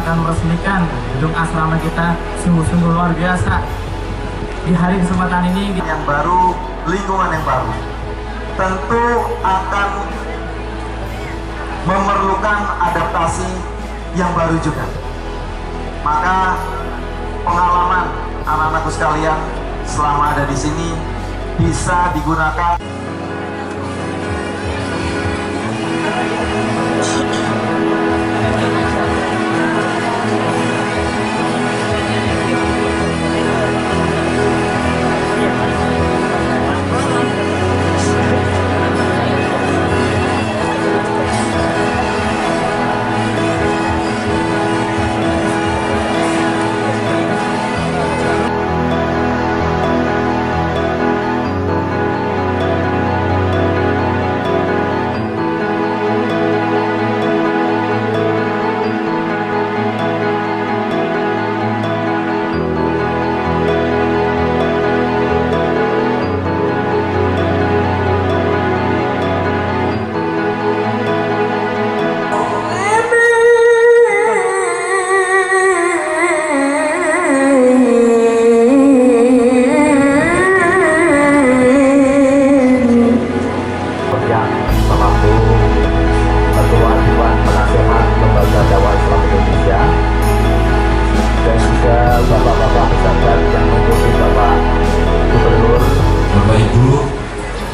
akan meresmikan gedung asrama kita sungguh-sungguh luar biasa. Di hari kesempatan ini yang baru, lingkungan yang baru tentu akan memerlukan adaptasi yang baru juga. Maka pengalaman anak-anakku sekalian selama ada di sini bisa digunakan.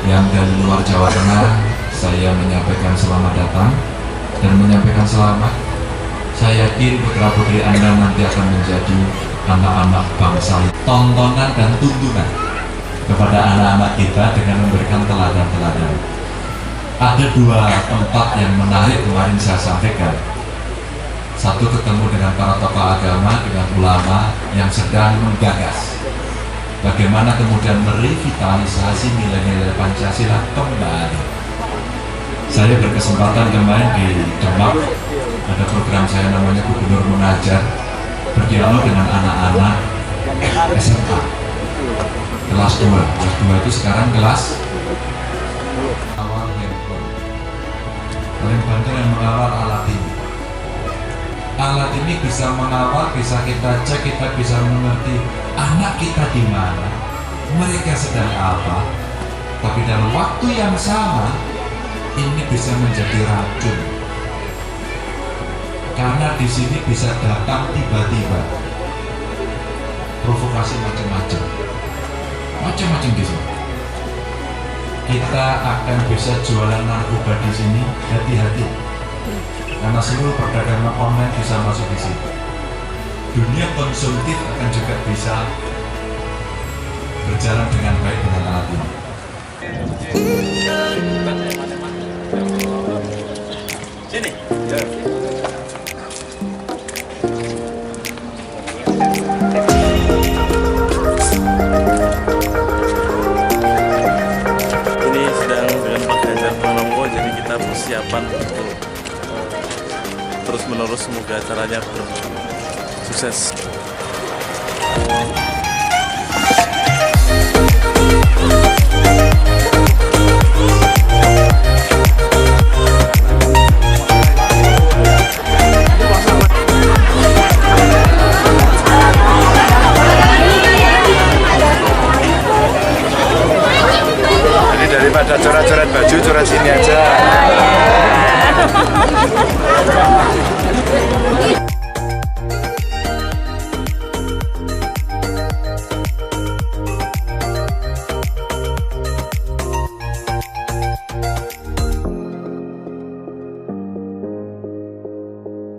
Yang dari luar Jawa Tengah, saya menyampaikan selamat datang dan menyampaikan selamat. Saya yakin putra putri Anda nanti akan menjadi anak-anak bangsa, tontonan dan tuntunan kepada anak-anak kita dengan memberikan teladan-teladan. Ada dua tempat yang menarik kemarin saya sampaikan. Satu, ketemu dengan para tokoh agama, dengan ulama yang sedang menggagas bagaimana kemudian merevitalisasi nilai-nilai Pancasila kembali. Saya berkesempatan kemarin di Demak, ada program saya namanya Gubernur Mengajar, berdialog dengan anak-anak SMA kelas 2. Kelas 2 itu sekarang kelas awal handphone. Paling bantu yang mengawal alat ini. Alat ini bisa mengawal, bisa kita cek, kita bisa mengerti anak kita di mana, mereka sedang apa. Tapi dalam waktu yang sama, ini bisa menjadi racun. Karena di sini bisa datang tiba-tiba provokasi macam-macam di sini. Kita akan bisa jualan narkoba di sini, hati-hati. Karena seluruh perdagangan online bisa masuk di sini. Dunia konsumtif akan juga bisa berjalan dengan baik dengan alat ini. Sini. Ini sedang dengan Pak Ganjar Pranowo, jadi kita persiapan untuk terus menerus, semoga acaranya sukses. Jadi daripada coret-coret baju, coret sini aja.